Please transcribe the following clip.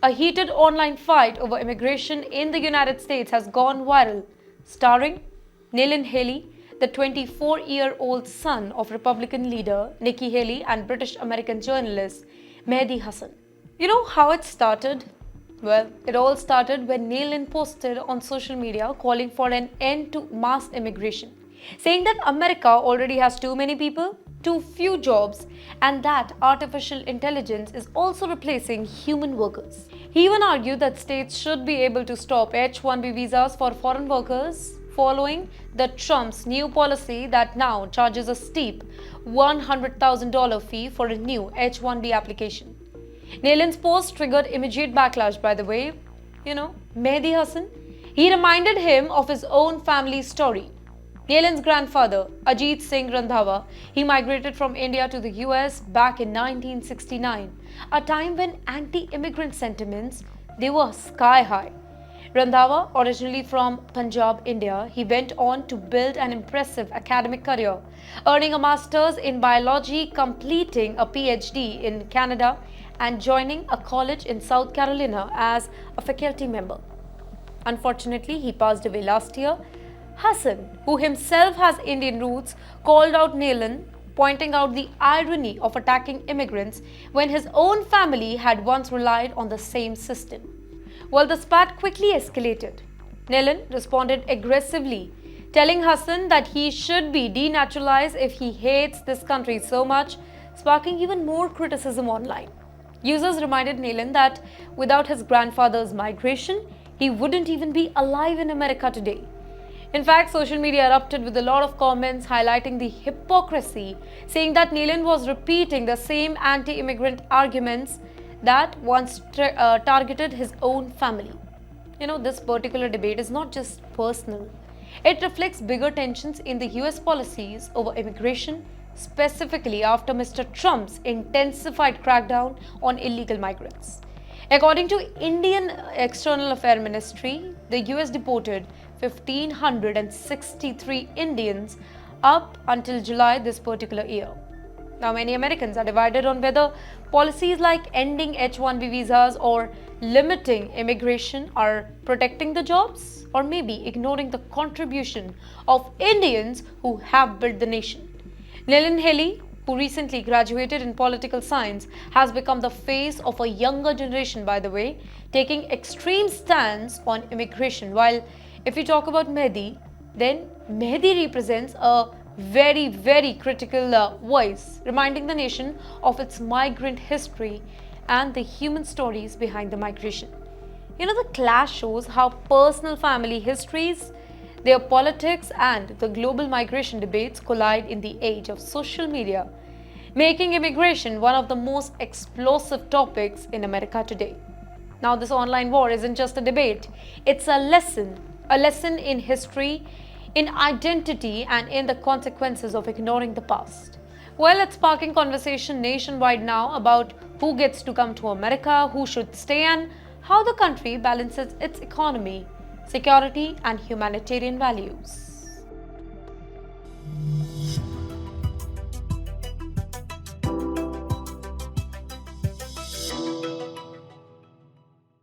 A heated online fight over immigration in the United States has gone viral, starring Nayland Haley, the 24-year-old son of Republican leader Nikki Haley and British-American journalist Mehdi Hassan. You know how it started? Well, it all started when Nayland posted on social media calling for an end to mass immigration, saying that America already has too many people, too few jobs, and that artificial intelligence is also replacing human workers. He even argued that states should be able to stop H-1B visas for foreign workers following the Trump's new policy that now charges a steep $100,000 fee for a new H-1B application. Nayland's post triggered immediate backlash, by the way. Mehdi Hassan. He reminded him of his own family story. Nayland's grandfather, Ajit Singh Randhawa, he migrated from India to the US back in 1969, a time when anti-immigrant sentiments, they were sky high. Randhawa, originally from Punjab, India, he went on to build an impressive academic career, earning a master's in biology, completing a PhD in Canada, and joining a college in South Carolina as a faculty member. Unfortunately, he passed away last year. Hassan, who himself has Indian roots, called out Nayland, pointing out the irony of attacking immigrants when his own family had once relied on the same system. Well, the spat quickly escalated. Nayland responded aggressively, telling Hassan that he should be denaturalized if he hates this country so much, sparking even more criticism online. Users reminded Nayland that without his grandfather's migration, he wouldn't even be alive in America today. In fact, social media erupted with a lot of comments highlighting the hypocrisy, saying that Nayland was repeating the same anti-immigrant arguments that once targeted his own family. This particular debate is not just personal. It reflects bigger tensions in the US policies over immigration, specifically after Mr. Trump's intensified crackdown on illegal migrants. According to Indian External Affairs Ministry, the US deported 1,563 Indians up until July this particular year. Now, many Americans are divided on whether policies like ending H-1B visas or limiting immigration are protecting the jobs or maybe ignoring the contribution of Indians who have built the nation. Nayland Haley, who recently graduated in political science, has become the face of a younger generation, by the way, taking extreme stance on immigration. While if we talk about Mehdi, then Mehdi represents a very, very critical voice, reminding the nation of its migrant history and the human stories behind the migration. The clash shows how personal family histories, their politics, and the global migration debates collide in the age of social media, making immigration one of the most explosive topics in America today. Now, this online war isn't just a debate, it's a lesson in history, in identity, and in the consequences of ignoring the past. Well, it's sparking conversation nationwide now about who gets to come to America, who should stay, and how the country balances its economy, security, and humanitarian values.